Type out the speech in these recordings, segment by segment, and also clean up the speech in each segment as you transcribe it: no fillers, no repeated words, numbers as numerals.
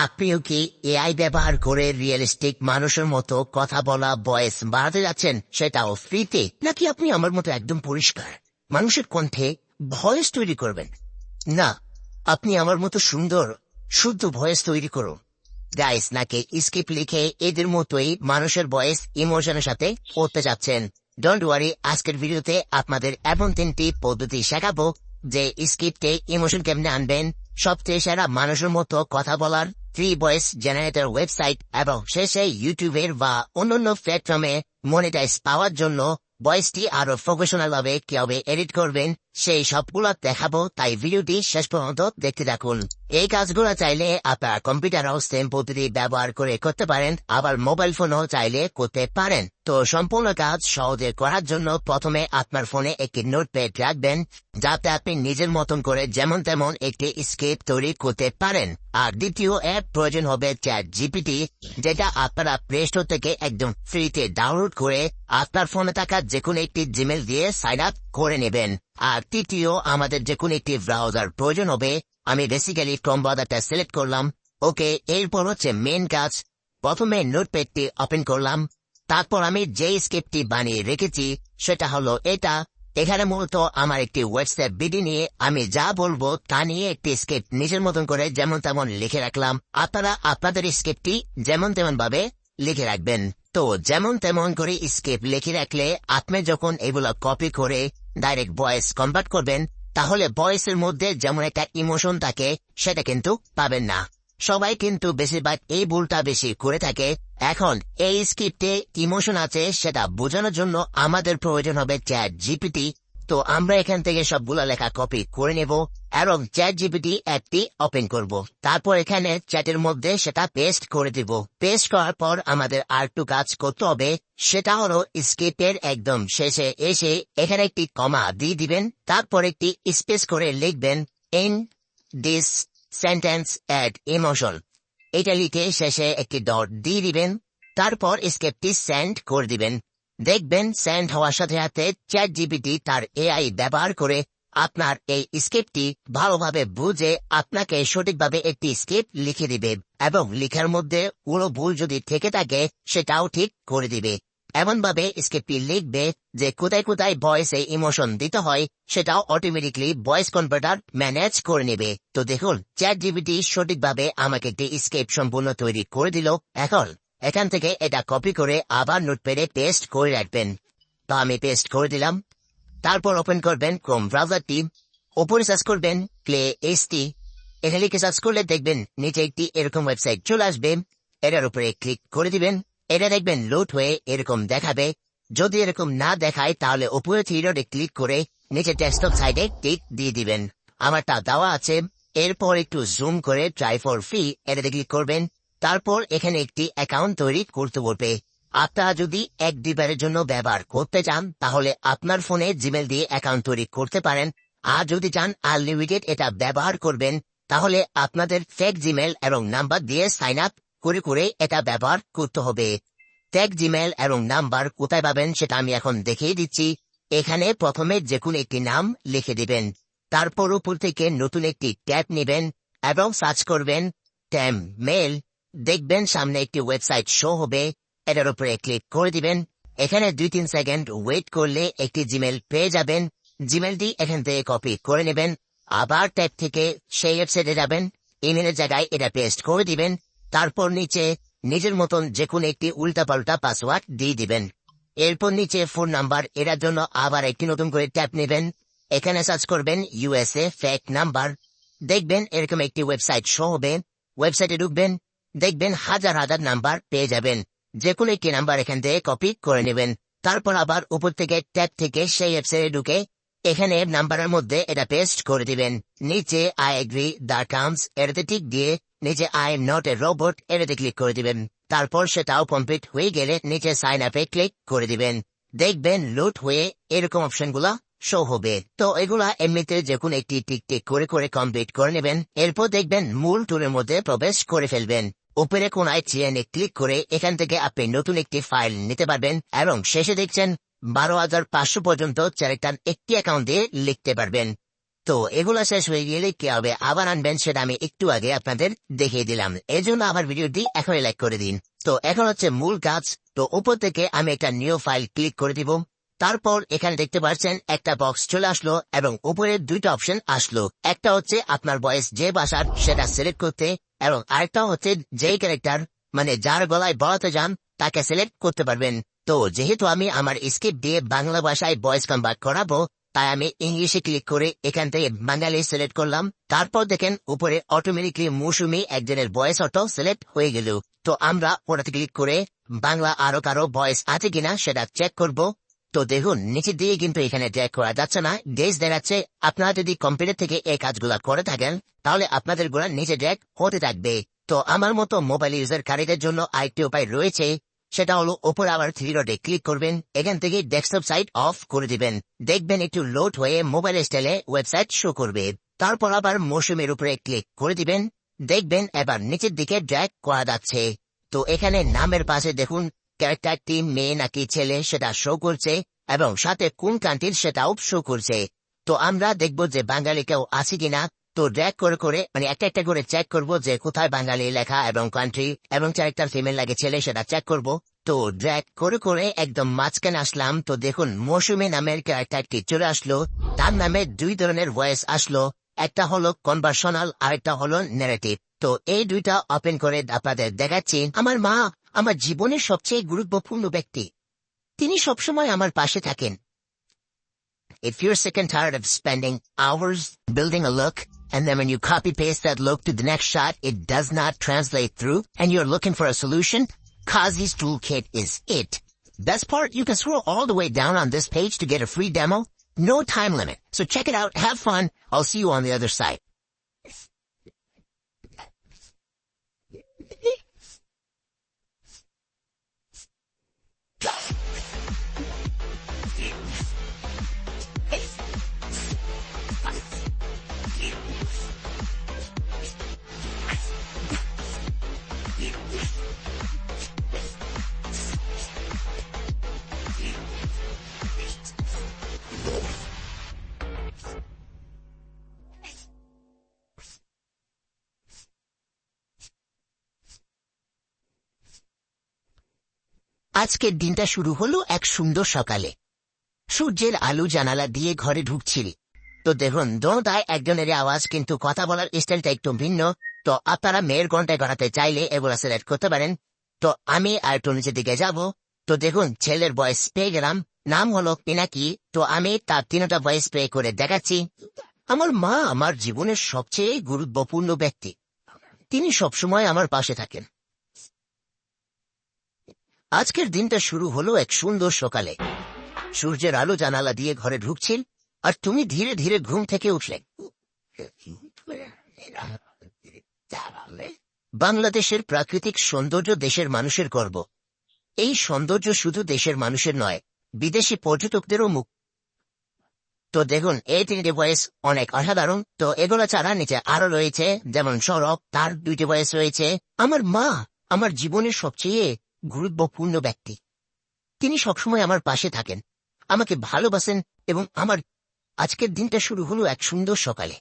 আপনিও কি এআই ব্যবহার করে রিয়েলিস্টিক মানুষের মতো কথা বলা ভয়েস বাড়াতে যাচ্ছেন, সেটাও ফ্রিতে? নাকি আপনি আমার মতো একদম পরিষ্কার মানুষের কণ্ঠে ভয়েস তৈরি করবেন? না, আপনি আমার মতো সুন্দর শুদ্ধ ভয়েস তৈরি করুন নাকি স্ক্রিপ্ট লিখে এদের মতোই মানুষের ভয়েস ইমোশনের সাথে করতে যাচ্ছেন? ডোন্ট ওয়ারি, আজকের ভিডিওতে আপনাদের এমন 3টি পদ্ধতি শেখাবো যে স্ক্রিপ্টে ইমোশন কেমনে আনবেন, সবচেয়ে সেরা মানুষের মতো কথা বলার ফ্রি ভয়েস জেনারেটর ওয়েবসাইট, এবং শেষে ইউটিউবের বা অন্যান্য প্ল্যাটফর্মে মনিটাইজ পাওয়ার জন্য ভয়েসটি আরো প্রফেশনাল ভাবে কিভাবে এডিট করবেন সেই সবগুলো দেখাবো। তাই ভিডিওটি শেষ পর্যন্ত দেখতে থাকুন। এই কাজগুলো চাইলে আপনার কম্পিউটারও সেম পদ্ধতি ব্যবহার করে করতে পারেন, আবার মোবাইল ফোনও চাইলে করতে পারেন। তো সম্পূর্ণ কাজ সহজে করার জন্য প্রথমে আপনার ফোনে একটি নোটপ্যাড রাখবেন, যাতে আপনি নিজের মতন করে যেমন তেমন একটি স্ক্রিপ্ট তৈরি করতে পারেন। আর দ্বিতীয় অ্যাপ প্রয়োজন হবে চ্যাট জিপিটি, যেটা আপনারা প্লে স্টোর থেকে একদম ফ্রিতে ডাউনলোড করে আপনার ফোনে থাকা যে কোনো একটি জিমেল দিয়ে সাইন আপ করে নেবেন। আর তৃতীয়, আমাদের যে কোনো একটি ব্রাউজার প্রয়োজন হবে। আমি বেসিক্যালি ক্রোম ব্রাউজারটা সিলেক্ট করলাম। ওকে, এরপর হচ্ছে মেন কাজ। প্রথমে নোটপ্যাডটি ওপেন করলাম। তারপর আমি যে স্ক্রিপ্টটি বানিয়ে রেখেছি সেটা হলো এটা। এখানে মূলত আমার একটি হোয়াটসঅ্যাপ ভিডিও নিয়ে আমি যা বলবো তা নিয়ে একটি স্ক্রিপ্ট নিজের মতন করে যেমন তেমন লিখে রাখলাম। আপনারা আপনাদের স্ক্রিপ্টটি যেমন তেমন ভাবে লিখে রাখবেন। তো যেমন তেমন করে স্ক্রিপ্ট লিখে রাখলে আপনি যখন এগুলো কপি করে ডাইরেক্ট ভয়েস কনভার্ট করবেন, তাহলে ভয়েসের মধ্যে যেমন একটা ইমোশন থাকে সেটা কিন্তু পাবেন না। সবাই কিন্তু বেশিরভাগ এই ভুলটা বেশি করে থাকে। এখন এই স্ক্রিপ্টে ইমোশন আছে সেটা বোঝানোর জন্য আমাদের প্রয়োজন হবে চ্যাট জিপিটি। তো আমরা এখান থেকে সবগুলো লেখা কপি করে নেব এবং চ্যাট জিপিটি অ্যাপটি ওপেন করব। তারপর এখানে চ্যাটের মধ্যে সেটা পেস্ট করে দিব। পেস্ট করার পর আমাদের আর একটু কাজ করতে হবে, সেটা হলো স্ক্রিপ্টের একদম শেষে এসে এখানে একটি কমা দিয়ে দিবেন। তারপর একটি স্পেস করে লিখবেন in this sentence add emotion. এটা লিখে শেষে একটি ডট দিয়ে দিবেন। তারপর স্ক্রিপ্টটি সেন্ড করে দিবেন। দেখবেন সেন্ড হওয়ার সাথে সাথে চ্যাট জিপিটি তার এআই ব্যবহার করে আপনার এই স্ক্রিপ্টটি ভালোভাবে বুঝে আপনাকে সঠিকভাবে একটি স্ক্রিপ্ট লিখে দিবে, এবং লেখার মধ্যে কোনো ভুল যদি থেকে থাকে সেটাও ঠিক করে দিবে। এমনভাবে স্ক্রিপ্টটি লিখবে যে কোথায় কোথায় ভয়েসে ইমোশন দিতে হয় সেটাও অটোমেটিকলি ভয়েস কনভার্টার ম্যানেজ করে নেবে। তো দেখুন, চ্যাট জিপিটি সঠিকভাবে আমাকে একটি স্ক্রিপ্ট সম্পূর্ণ তৈরি করে দিল। এখন এখান থেকে এটা কপি করে আবার নোটপ্যাডে পেস্ট করে রাখবেন। তো আমি পেস্ট করে দিলাম। তারপর ওপেন করবেন ক্রোম ব্রাউজারটি। ওপরে সার্চ করবেন প্লে এসটি। এখানে লিখে সার্চ করলে দেখবেন নিচে একটি এরকম ওয়েবসাইট চলে আসবে। এটার উপরে ক্লিক করে দিবেন। এটা দেখবেন লোড হয়ে এরকম দেখাবে। যদি এরকম না দেখায় তাহলে উপরে থ্রি ক্লিক করে নিচে ডেস্কটপ সাইডে টিক দিয়ে দিবেন। আমারটা দেওয়া আছে। এরপর একটু জুম করে ট্রাই ফর ফ্রি এটাতে ক্লিক করবেন। তারপর এখানে একটি অ্যাকাউন্ট তৈরি করতে বলবে। আপনারা যদি 1 দিনের জন্য ব্যবহার করতে চান তাহলে আপনার ফোনে জিমেল দিয়ে অ্যাকাউন্ট তৈরি করতে পারেন। আর যদি চান আনলিমিটেড এটা ব্যবহার করবেন, তাহলে আপনাদের ফেক জিমেল এবং নাম্বার দিয়ে সাইন আপ করে করে এটা ব্যবহার করতে হবে। ফেক জিমেল এবং নাম্বার কোথায় পাবেন সেটা আমি এখন দেখিয়ে দিচ্ছি। এখানে প্রথমে যে কোনো একটি নাম লিখে দিবেন। তারপর উপর থেকে নতুন একটি ট্যাব নেবেন এবং সার্চ করবেন ট্যাম মেল। দেখবেন সামনে একটি ওয়েবসাইট শো হবে। এটার উপরে ক্লিক করে দিবেন। এখানে 2-3 সেকেন্ড ওয়েট করলে একটি জিমেল পেয়ে যাবেন। জিমেলটি এখান থেকে কপি করে নেবেন। আবার ট্যাব থেকে সেই ওয়েবসাইটে যাবেন। ইমেলের জায়গায় এটা পেস্ট করে দিবেন। তারপর নিচে নিজের মতন যে কোনো একটি উল্টাপাল্টা পাসওয়ার্ড দিয়ে দিবেন। এরপর নিচে ফোন নাম্বার, এটার জন্য আবার একটি নতুন করে ট্যাব নেবেন। এখানে সার্চ করবেন ইউএসএ ফেক নাম্বার। দেখবেন এরকম একটি ওয়েবসাইট শো হবে। ওয়েবসাইটে ঢুকবেন। দেখবেন হাজার হাজার নাম্বার পেয়ে যাবেন। যে কোনো একটি নাম্বার এখান থেকে কপি করে নেবেন। তারপর আবার উপর থেকে ট্যাব থেকে সেই ওয়েবসাইটে ঢুকে এখানে নাম্বারের মধ্যে এটা পেস্ট করে দিবেন। নিচে আই এগ্রি দ্য টার্মস এটাতে টিক দিয়ে নিচে I am not a robot এটাতে ক্লিক করে দিবেন। তারপর সেটাও কমপ্লিট হয়ে গেলে নিচে সাইন আপে ক্লিক করে দিবেন। দেখবেন লোড হয়ে এরকম অপশনগুলা শো হবে। তো এগুলা এমনিতে যে কোনো একটি টিক টিক করে করে কমপ্লিট করে নেবেন। এরপর দেখবেন মূল টুলের মধ্যে প্রবেশ করে ফেলবেন। উপরে কোনায় চেনে ক্লিক করে এখান থেকে আপনি নতুন একটি ফাইল নিতে পারবেন, এবং শেষে দেখছেন 12,500 পর্যন্ত ক্যারেক্টার একটি অ্যাকাউন্ট দিয়ে লিখতে পারবেন। তো এগুলা শেষ হয়ে গেলে কি হবে আবার আনবেন সেটা আমি একটু আগে আপনাদের দেখিয়ে দিলাম। এর জন্য আমার ভিডিওটি এখনই লাইক করে দিন। তো এখন হচ্ছে মূল কাজ। তো উপর থেকে আমি একটা নিউ ফাইল ক্লিক করে দিব। তারপর এখানে দেখতে পাচ্ছেন একটা বক্স চলে আসলো এবং উপরে দুইটা অপশন আসলো। একটা হচ্ছে আপনার ভয়েস যে ভাষার সেটা সিলেক্ট করতে, এবং আরেকটা হচ্ছে যেই ক্যারেক্টার মানে যার গলায় বলাতে যান তাকে সিলেক্ট করতে পারবেন। তো যেহেতু আমি আমার স্ক্রিপ্ট দিয়ে বাংলা ভাষায় ভয়েস কনভার্ট করাবো, তাই আমি ইংলিশে ক্লিক করে এখান থেকে বাঙালি সিলেক্ট করলাম। তারপর দেখেন উপরে অটোমেটিকলি মৌসুমী একজনের ভয়েস অটো সিলেক্ট হয়ে গেল। তো আমরা ওটাতে ক্লিক করে বাংলা আরো কারো ভয়েস আছে কিনা সেটা চেক করব। তো দেখুন নিচের দিকে কিন্তু এখানে ট্র্যাক করা যাচ্ছে না, ডেজ দেখাচ্ছে। আপনারা যদি কম্পিউটার থেকে এই কাজগুলা করে থাকেন তাহলে আপনাদের গুলা নিচে ট্র্যাক হতে থাকবে। তো আমার মতো মোবাইল ইউজারকারীদের জন্য আরেকটি উপায় রয়েছে, সেটা হলো ওপর আবার থ্রি ডটে ক্লিক করবেন, এখান থেকে ডেস্কটপ সাইট অফ করে দিবেন। দেখবেন একটু লোড হয়ে মোবাইল স্টাইলে ওয়েবসাইট শো করবে। তারপর আবার মৌসুমের উপরে ক্লিক করে দিবেন, দেখবেন এবার নিচের দিকে ড্র্যাগ করা যাচ্ছে। তো এখানে নামের পাশে দেখুন ক্যারেক্টারটি মেয়ে নাকি ছেলে সেটা শো করছে, এবং সাথে কোন কান্ট্রির সেটাও শো করছে। তো আমরা দেখব যে বাঙালি কেউ আছে কিনা। তো ড্র্যাগ করে করে মানে একটা একটা করে চেক করব যে কোথায় বাঙালি লেখা এবং কান্ট্রি, এবং ক্যারেক্টার ফিমেল লাগে ছেলে সেটা চেক করব। তো ড্র্যাগ করে করে একদম মাঝখানে আসলাম। তো দেখুন মৌসুমী নামের ক্যারেক্টারটি চলে আসলো। তার নামে দুই ধরনের ভয়েস আসলো, একটা হলো কনভার্সনাল আর একটা হলো ন্যারেটিভ। তো এই দুইটা ওপেন করে আপনাদের দেখাচ্ছি। আমার মা আমার জীবনের সবচেয়ে গুরুত্বপূর্ণ ব্যক্তি, তিনি সবসময় আমার পাশে থাকেন। If you're sick and tired of spending hours building a look, and then when you copy paste that look to the next shot, it does not translate through, and you're looking for a solution, Kazi's Toolkit is it. Best part, you can scroll all the way down on this page to get a free demo. No time limit. So check it out, have fun. I'll see you on the other side. আজকের দিনটা শুরু হলো এক সুন্দর সকালে। সূর্যের আলো জানালা দিয়ে ঘরে ঢুকছিল। তো দেখুন দোনোটায় একজনের আওয়াজ, কিন্তু কথা বলার স্টাইলটা একটু ভিন্ন। তো আপনারা মেয়ের ঘন্টায় গড়াতে চাইলে এগুলো সিলেক্ট করতে পারেন। তো আমি আর একটু নিচের দিকে যাব। তো দেখুন ছেলের ভয়েস পেয়ে গেলাম, নাম হলো পিনাকি। তো আমি তার তিনটা ভয়েস প্লে করে দেখাচ্ছি। আমার মা আমার জীবনের সবচেয়ে গুরুত্বপূর্ণ ব্যক্তি, তিনি সবসময় আমার পাশে থাকেন। আজকের দিনটা শুরু হলো এক সুন্দর সকালে। সূর্যের আলো জানালা দিয়ে ঘরে ঢুকছিল, আর তুমি ধীরে ধীরে ঘুম থেকে উঠলে। বাংলাদেশের প্রাকৃতিক সৌন্দর্য দেশের মানুষের গর্ব। এই সৌন্দর্য শুধু দেশের মানুষের নয়, বিদেশি পর্যটকদেরও মুখ। তো দেখুন এই তিনটি ভয়েস অনেক অসাধারণ। তো এগুলো ছাড়া নিচে আরো রয়েছে, যেমন সৌরভ, তার দুইটি ভয়েস রয়েছে। আমার মা আমার জীবনের সবচেয়ে গুরুত্বপূর্ণ ব্যক্তি, তিনি সবসময় আমার পাশে থাকেন, আমাকে ভালোবাসেন, এবং আমার আজকের দিনটা শুরু হলো এক সুন্দর সকালে।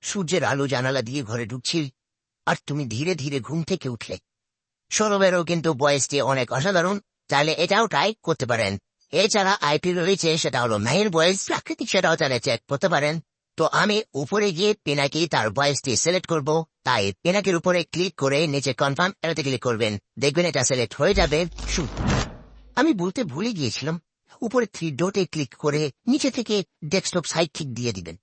সূর্যের আলো জানালা দিয়ে ঘরে ঢুকছিল, আর তুমি ধীরে ধীরে ঘুম থেকে উঠলে। সৌরভেরও কিন্তু ভয়েসটি অনেক অসাধারণ, চাইলে এটাও ট্রাই করতে পারেন। এছাড়া আইপি রয়েছে, সেটা হলো মেয়ের ভয়েস প্রাকৃতিক, সেটাও চাইলে চেক করতে পারেন। তো আমি উপরে গিয়ে পিনাকি তার ভয়েসটি সিলেক্ট করব। তাই পিনাকির উপরে ক্লিক করে নিচে কনফার্ম এটাতে ক্লিক করবেন, দেখবেন এটা সিলেক্ট হয়ে যাবে। আমি বলতে ভুলে গিয়েছিলাম, উপরে থ্রি ডটে ক্লিক করে নিচে থেকে ডেস্কটপ সাইট ঠিক দিয়ে দিবেন।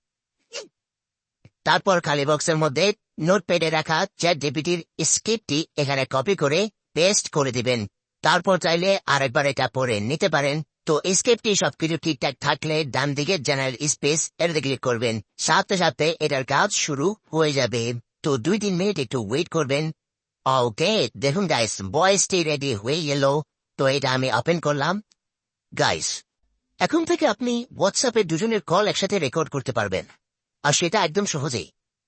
তারপর খালি বক্সের মধ্যে নোটপ্যাডে রাখা চ্যাট জিপিটির স্ক্রিপ্টটি এখানে কপি করে পেস্ট করে দিবেন। তারপর চাইলে আরেকবার এটা পড়ে নিতে পারেন। তো স্ক্রিপ্টটি সবকিছু ঠিকঠাক থাকলে ডান দিকে জেনারেল স্পেস এটাতে ক্লিক করবেন, সাথে সাথে এটার কাজ শুরু হয়ে যাবে। তো 2-3 মিনিট একটু ওয়েট করবেন। ওকে দেখুন গাইস, ভয়েসটি রেডি হয়ে গেল। তো এটা আমি ওপেন করলাম। গাইস, এখন থেকে আপনি হোয়াটসঅ্যাপে দুজনের কল একসাথে রেকর্ড করতে পারবেন, আর সেটা একদম সহজেই।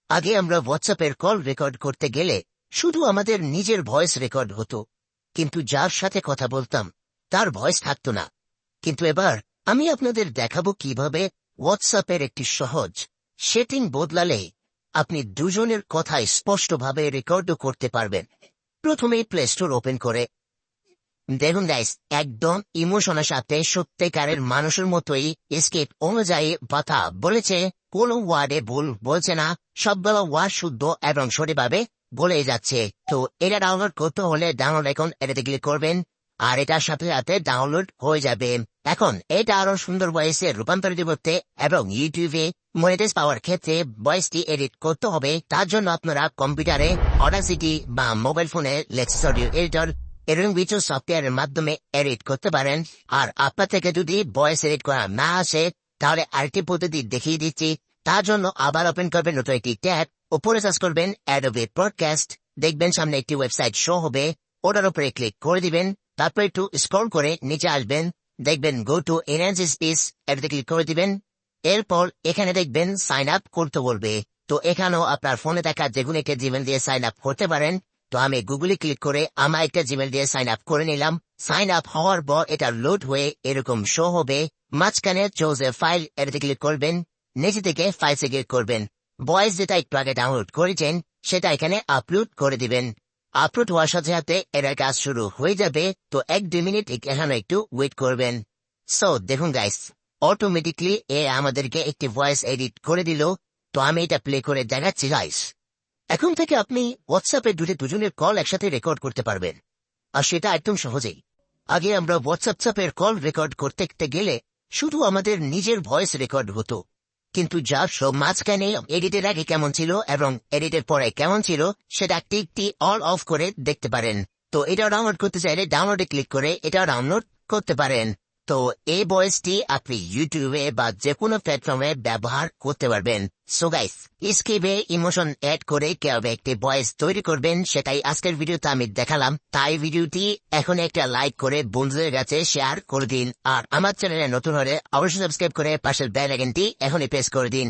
আগে আমরা হোয়াটসঅ্যাপের কল রেকর্ড করতে গেলে শুধু আমাদের নিজের ভয়েস রেকর্ড হতো, কিন্তু যার সাথে কথা বলতাম তার ভয়েস থাকতো না। কিন্তু এবার আমি আপনাদের দেখাবো কিভাবে হোয়াটসঅ্যাপের একটি সহজ সেটিং বদলালে আপনি দুজনের কথা স্পষ্টভাবে রেকর্ডও করতে পারবেন। প্রথমে প্লে স্টোর ওপেন করে দেখুন গাইস, একদম ইমোশনের সাথে সত্যিকারের মানুষের মতোই স্ক্রিপ্ট অনুযায়ী কথা বলেছে, কোনো ওয়ার্ডে ভুল বলছে না, সবগুলো ওয়ার্ড শুদ্ধ এবং সঠিকভাবে বলে যাচ্ছে। তো এটা ডাউনলোড করতে হলে ডাউনলোড এখন এটাতে ক্লিক করবেন, আর এটার সাথে সাথে ডাউনলোড হয়ে যাবে। এখন এটা আরো সুন্দর ভয়েসে রূপান্তরিত করতে এবং ইউটিউবে মনিটাইজ পাওয়ার ক্ষেত্রে ভয়েসটি এডিট করতে হবে। তার জন্য আপনারা কম্পিউটারে অডাসিটি বা মোবাইল ফোনে লেক্সাস অডিও এডিটর এরকম কিছু সফটওয়্যারের মাধ্যমে এডিট করতে পারেন। আর আপনার থেকে যদি ভয়েস এডিট করা না আসে, তাহলে আরেকটি পদ্ধতি দেখিয়ে দিচ্ছি। তার জন্য আবার ওপেন করবেন নতুন একটি ট্যাব, উপরে সার্চ করবেন অ্যাডোবে পডকাস্ট, দেখবেন সামনে একটি ওয়েবসাইট শো হবে, ওটার উপরে ক্লিক করে দিবেন। তারপর একটু স্ক্রল করে নিচে আসবেন, দেখবেন গো টু এনহ্যান্স স্পিচ, এটাতে ক্লিক করে দিবেন। এরপর এখানে দেখবেন সাইন আপ করতে বলবে। তো এখানেও আপনার ফোনে থাকা যেগুলো একটা জিমেল দিয়ে সাইন আপ করতে পারেন। তো আমি গুগলে ক্লিক করে আমার একটা জিমেল দিয়ে সাইন আপ করে নিলাম। সাইন আপ হওয়ার পর এটা লোড হয়ে এরকম শো হবে। মাঝখানে চুজ এ ফাইল, এটাতে ক্লিক করবেন, নিচে থেকে ফাইলসে ক্লিক করবেন। ভয়েস যেটা একটু আগে ডাউনলোড করেছেন সেটা এখানে আপলোড করে দিবেন। আপলোড হওয়ার সাথে সাথে এটার কাজ শুরু হয়ে যাবে। তো 1-2 মিনিট এখানে একটু ওয়েট করবেন। সো দেখুন গাইস, অটোমেটিকলি এ আমাদেরকে একটি ভয়েস এডিট করে দিল। তো আমি এটা প্লে করে দেখাচ্ছি গাইস। এখন থেকে আপনি হোয়াটসঅ্যাপে দুজনের কল একসাথে রেকর্ড করতে পারবেন, আর সেটা একদম সহজেই। আগে আমরা হোয়াটসঅ্যাপের কল রেকর্ড করতে গেলে শুধু আমাদের নিজের ভয়েস রেকর্ড হতো, কিন্তু যার সব মাঝখানে এডিটের আগে কেমন ছিল এবং এডিটের পরে কেমন ছিল সেটা একটি অল অফ করে দেখতে পারেন। তো এটা ডাউনলোড করতে চাইলে ডাউনলোডে ক্লিক করে এটা ডাউনলোড করতে পারেন। তো এই ভয়েসটি আপনি ইউটিউবে বা যে কোনো প্ল্যাটফর্মে ব্যবহার করতে পারবেন। সো গাইস, স্ক্রিপ্টে ইমোশন অ্যাড করে কিভাবে একটি ভয়েস তৈরি করবেন সেটাই আজকের ভিডিওতে আমি দেখালাম। তাই ভিডিওটি এখন একটা লাইক করে বন্ধুদের কাছে শেয়ার করে দিন, আর আমার চ্যানেলে নতুন হলে অবশ্যই সাবস্ক্রাইব করে পাশের বেল আইকনটি এখনই প্রেস করে দিন।